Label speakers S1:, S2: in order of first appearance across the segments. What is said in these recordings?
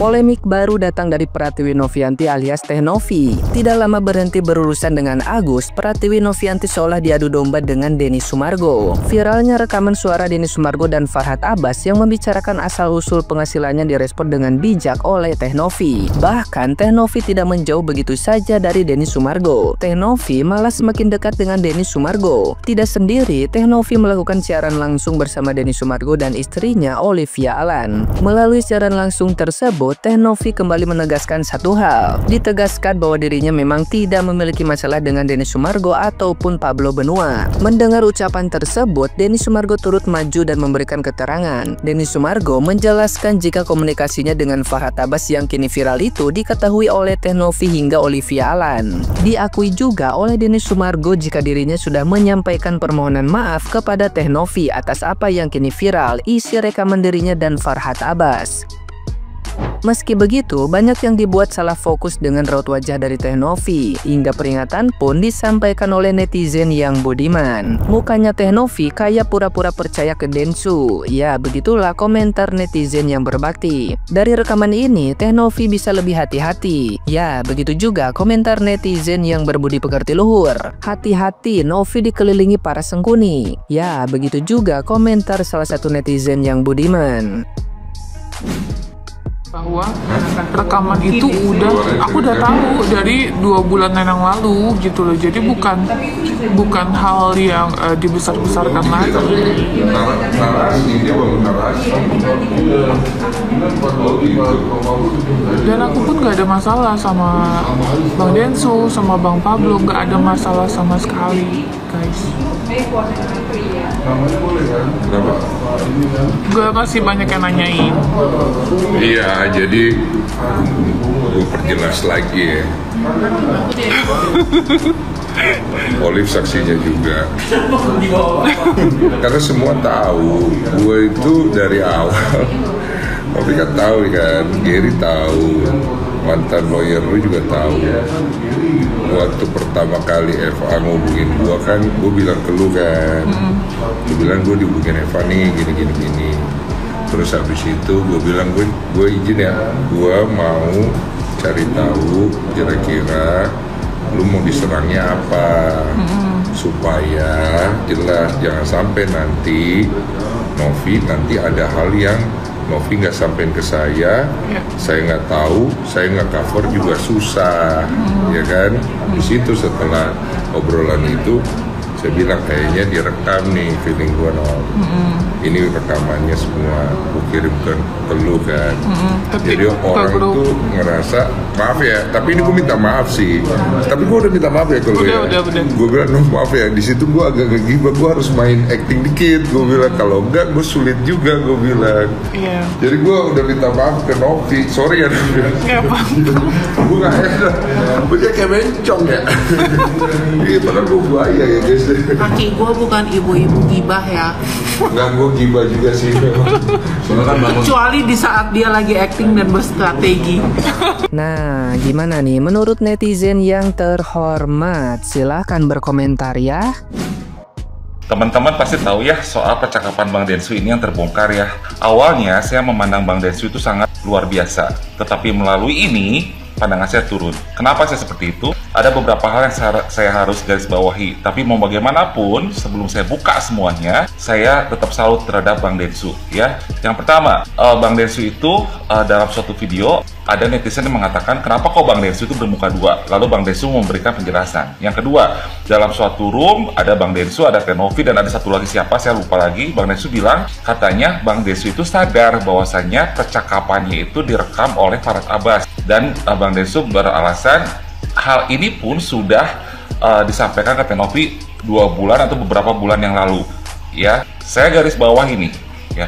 S1: Polemik baru datang dari Pratiwi Novianti alias Teh Novi. Tidak lama berhenti berurusan dengan Agus, Pratiwi Novianti seolah diadu domba dengan Denny Sumargo. Viralnya rekaman suara Denny Sumargo dan Farhad Abbas yang membicarakan asal-usul penghasilannya direspon dengan bijak oleh Teh Novi. Bahkan Teh Novi tidak menjauh begitu saja dari Denny Sumargo. Teh Novi malah semakin dekat dengan Denny Sumargo. Tidak sendiri, Teh Novi melakukan siaran langsung bersama Denny Sumargo dan istrinya Olivia Alan. Melalui siaran langsung tersebut, Teh Novi kembali menegaskan satu hal. Ditegaskan bahwa dirinya memang tidak memiliki masalah dengan Denny Sumargo ataupun Pablo Benua. Mendengar ucapan tersebut, Denny Sumargo turut maju dan memberikan keterangan. Denny Sumargo menjelaskan jika komunikasinya dengan Farhad Abbas yang kini viral itu diketahui oleh Teh Novi hingga Olivia Alan. Diakui juga oleh Denny Sumargo jika dirinya sudah menyampaikan permohonan maaf kepada Teh Novi atas apa yang kini viral isi rekaman dirinya dan Farhad Abbas. Meski begitu, banyak yang dibuat salah fokus dengan raut wajah dari Teh Novi. Hingga peringatan pun disampaikan oleh netizen yang budiman. Mukanya Teh Novi kayak pura-pura percaya ke Densu. Ya, begitulah komentar netizen yang berbakti. Dari rekaman ini, Teh Novi bisa lebih hati-hati. Ya, begitu juga komentar netizen yang berbudi pekerti luhur. Hati-hati, Novi dikelilingi para sengkuni. Ya, begitu juga komentar salah satu netizen yang budiman.
S2: Bahwa rekaman itu aku udah tahu dari 2 bulan yang lalu gitu loh, jadi bukan hal yang dibesar-besarkan lagi. Dan aku pun gak ada masalah sama Bang Densu, sama Bang Pablo, gak ada masalah sama sekali, guys.
S3: Kenapa?
S2: Gue masih banyak yang nanyain.
S3: Iya, jadi gue perjelas lagi ya. Olive saksinya juga. Karena semua tahu, gue itu dari awal. Tapi kan tahu kan, Gary tahu, mantan lawyer lu juga tahu. Waktu pertama kali Eva ngubungin gue kan, gue bilang ke lu kan, gue bilang gue dihubungin Eva nih, gini. Terus habis itu gue bilang gue izin ya, gue mau cari tahu kira-kira lu mau diserangnya apa, supaya jelas jangan sampai nanti Novi nanti ada hal yang Novi nggak sampein ke saya nggak tahu, saya nggak cover juga susah, ya kan? Di situ setelah obrolan itu saya bilang kayaknya direkam nih, feeling gue ini rekamannya semua gue kirimkan ke lu kan. Jadi orang itu ngerasa maaf ya, tapi ini gue minta maaf sih, tapi gue udah minta maaf ya kalau ya. Gue bilang maaf ya, di situ gue agak ngegibah, gue harus main acting dikit, gue bilang kalau enggak gue sulit juga, gue bilang. Jadi gue udah minta maaf ke Novi, sorry ya Novi. Gue nggak enak, gue kayak bencong ya. Iya, padahal gue buaya ya guys.
S4: Kaki gue bukan ibu-ibu gibah ya.
S3: Enggak, gue gibah juga sih.
S4: Kecuali di saat dia lagi acting dan berstrategi.
S1: Nah, gimana nih menurut netizen yang terhormat? Silahkan berkomentar ya.
S5: Teman-teman pasti tahu ya soal percakapan Bang Densu ini yang terbongkar ya. Awalnya saya memandang Bang Densu itu sangat luar biasa, tetapi melalui ini pandangan saya turun. Kenapa saya seperti itu? Ada beberapa hal yang saya harus garis bawahi. Tapi mau bagaimanapun, sebelum saya buka semuanya, saya tetap salut terhadap Bang Densu ya. Yang pertama, Bang Densu itu dalam suatu video ada netizen yang mengatakan kenapa kok Bang Densu itu bermuka dua. Lalu Bang Densu memberikan penjelasan. Yang kedua, dalam suatu room ada Bang Densu, ada Teh Novi, dan ada satu lagi siapa saya lupa lagi. Bang Densu bilang katanya Bang Densu itu sadar bahwasannya percakapannya itu direkam oleh Farhad Abbas, dan Bang Densu beralasan hal ini pun sudah disampaikan ke Teh Novi 2 bulan atau beberapa bulan yang lalu ya. Saya garis bawah ini ya.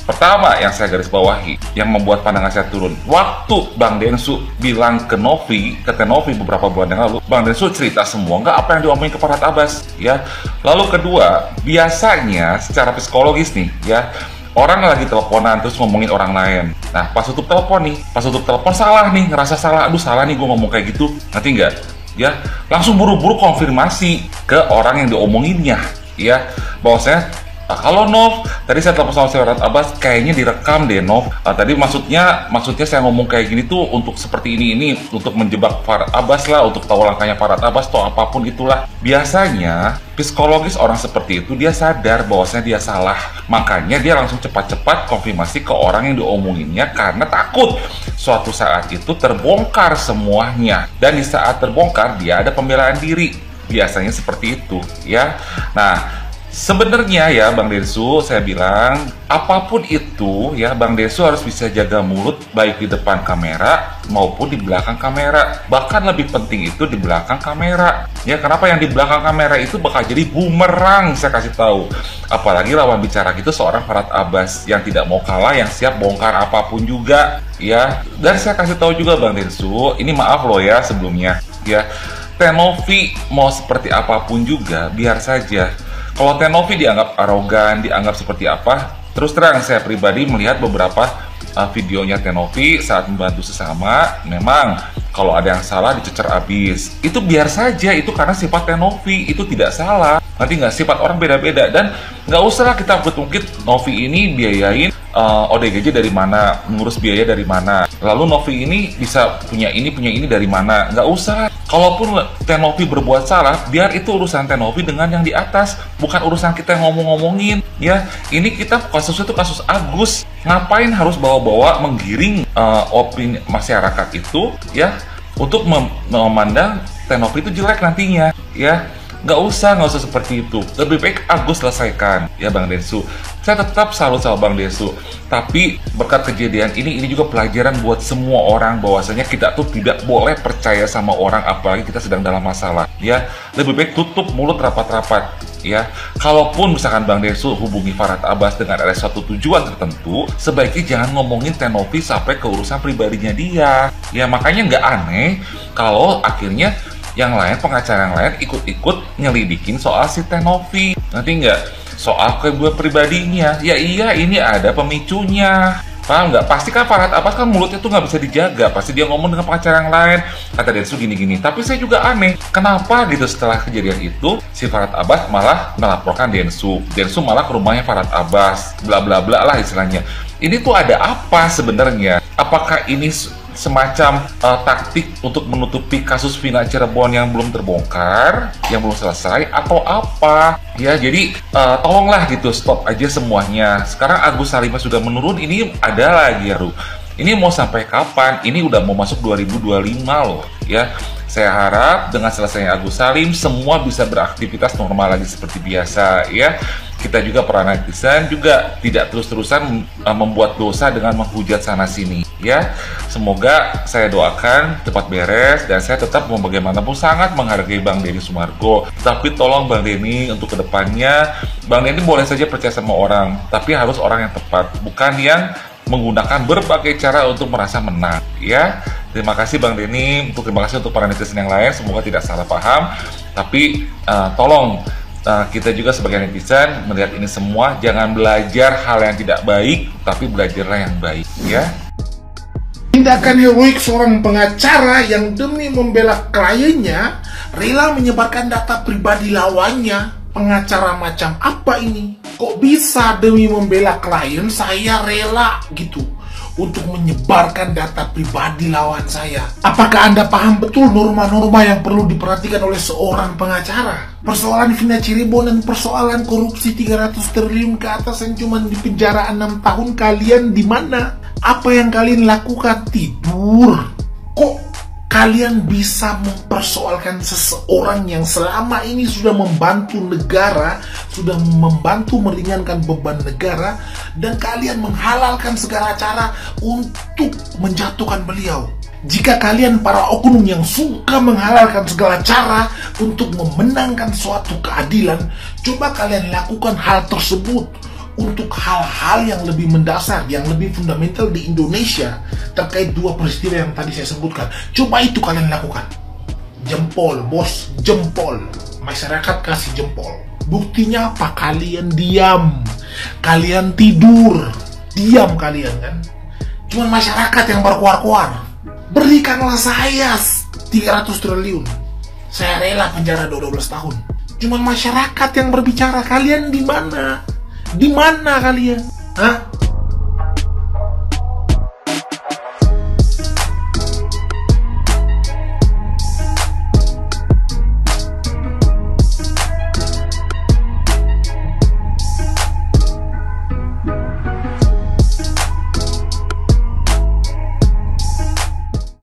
S5: Pertama yang saya garis bawahi, yang membuat pandangan saya turun, waktu Bang Densu bilang ke Teh Novi beberapa bulan yang lalu, Bang Densu cerita semua, nggak apa yang diomongin ke Farhad Abbas ya. Lalu kedua, biasanya secara psikologis nih ya, orang lagi teleponan terus ngomongin orang lain. Nah, pas tutup telepon salah nih, ngerasa salah, aduh salah nih gue ngomong kayak gitu, ngerti nggak? Ya, langsung buru-buru konfirmasi ke orang yang diomonginnya, ya, bahwasanya Halo Nov, tadi saya telepon sama Farhat Abbas, kayaknya direkam deh Nov. Tadi maksudnya saya ngomong kayak gini tuh untuk seperti ini untuk menjebak Farhat Abbas lah, untuk tahu langkahnya Farhat Abbas atau apapun itulah. Biasanya psikologis orang seperti itu dia sadar bahwasanya dia salah, makanya dia langsung cepat-cepat konfirmasi ke orang yang diomonginnya karena takut suatu saat itu terbongkar semuanya, dan di saat terbongkar dia ada pembelaan diri. Biasanya seperti itu ya. Nah, sebenarnya ya Bang Densu, saya bilang apapun itu ya Bang Densu harus bisa jaga mulut, baik di depan kamera maupun di belakang kamera. Bahkan lebih penting itu di belakang kamera. Ya, kenapa yang di belakang kamera itu bakal jadi bumerang, saya kasih tahu. Apalagi lawan bicara gitu seorang Farhat Abbas yang tidak mau kalah, yang siap bongkar apapun juga ya. Dan saya kasih tahu juga Bang Densu, ini maaf loh ya sebelumnya ya. Teh Novi mau seperti apapun juga biar saja. Kalau Teh Novi dianggap arogan, dianggap seperti apa, terus terang saya pribadi melihat beberapa videonya Teh Novi saat membantu sesama, memang kalau ada yang salah dicecer abis. Itu biar saja, itu karena sifat Teh Novi, itu tidak salah. Nanti nggak, sifat orang beda-beda, dan nggak usahlah kita ungkit Novi ini biayain ODGJ dari mana, mengurus biaya dari mana, lalu Novi ini bisa punya ini dari mana. Nggak usah. Kalaupun Teh Novi berbuat salah, biar itu urusan Teh Novi dengan yang di atas, bukan urusan kita yang ngomong-ngomongin ya. Ini kita kasusnya itu kasus Agus, ngapain harus bawa-bawa menggiring opini masyarakat itu ya, untuk memandang Teh Novi itu jelek nantinya ya. Nggak usah seperti itu. Lebih baik Agus selesaikan ya Bang Densu. Saya tetap salut sama Bang Densu, tapi berkat kejadian ini juga pelajaran buat semua orang bahwasanya kita tuh tidak boleh percaya sama orang, apalagi kita sedang dalam masalah ya. Lebih baik tutup mulut rapat-rapat ya. Kalaupun misalkan Bang Densu hubungi Farhat Abbas dengan ada suatu tujuan tertentu, sebaiknya jangan ngomongin Teh Novi sampai ke urusan pribadinya dia ya. Makanya nggak aneh kalau akhirnya yang lain, pengacara yang lain ikut-ikut nyelidikin soal si Teh Novi. Nanti nggak soal kebuat pribadinya. Ya iya, ini ada pemicunya. Paham nggak? Pasti kan Farhat Abbas kan mulutnya tuh nggak bisa dijaga. Pasti dia ngomong dengan pengacara yang lain. Kata Densu gini-gini. Tapi saya juga aneh. Kenapa gitu setelah kejadian itu, si Farhat Abbas malah melaporkan Densu. Densu malah ke rumahnya Farhat Abbas. Bla bla bla lah istilahnya. Ini tuh ada apa sebenarnya? Apakah ini semacam taktik untuk menutupi kasus Vina Cirebon yang belum terbongkar, yang belum selesai, atau apa ya? Jadi tolonglah gitu, stop aja semuanya. Sekarang Agus Salimah sudah menurun, ini ada lagi ya, ini mau sampai kapan? Ini udah mau masuk 2025 loh ya. Saya harap dengan selesainya Agus Salim, semua bisa beraktivitas normal lagi seperti biasa ya. Kita juga para netizen juga tidak terus-terusan membuat dosa dengan menghujat sana-sini ya. Semoga saya doakan cepat beres, dan saya tetap mau bagaimanapun sangat menghargai Bang Denny Sumargo. Tapi tolong Bang Denny untuk kedepannya, Bang Denny boleh saja percaya sama orang, tapi harus orang yang tepat, bukan yang menggunakan berbagai cara untuk merasa menang ya. Terima kasih Bang Denny, terima kasih untuk para netizen yang lain, semoga tidak salah paham. Tapi tolong kita juga sebagai netizen melihat ini semua, jangan belajar hal yang tidak baik, tapi belajarlah yang baik ya.
S6: Tindakan heroik seorang pengacara yang demi membela kliennya rela menyebarkan data pribadi lawannya. Pengacara macam apa ini? Kok bisa demi membela klien saya rela gitu untuk menyebarkan data pribadi lawan saya? Apakah Anda paham betul norma-norma yang perlu diperhatikan oleh seorang pengacara? Persoalan Vina Cirebon dan persoalan korupsi 300 triliun ke atas yang cuma di penjara 6 tahun, kalian di mana? Apa yang kalian lakukan? Tidur? Kok kalian bisa mempersoalkan seseorang yang selama ini sudah membantu negara, sudah membantu meringankan beban negara, dan kalian menghalalkan segala cara untuk menjatuhkan beliau? Jika kalian para oknum yang suka menghalalkan segala cara untuk memenangkan suatu keadilan, coba kalian lakukan hal tersebut untuk hal-hal yang lebih mendasar, yang lebih fundamental di Indonesia terkait dua peristiwa yang tadi saya sebutkan. Coba itu kalian lakukan. Jempol, bos, jempol. Masyarakat kasih jempol. Buktinya apa? Kalian diam, kalian tidur, diam kalian kan. Cuma masyarakat yang berkuar-kuar. Berikanlah saya 300 triliun, saya rela penjara 12 tahun. Cuma masyarakat yang berbicara. Kalian di mana? Di mana kalian? Hah?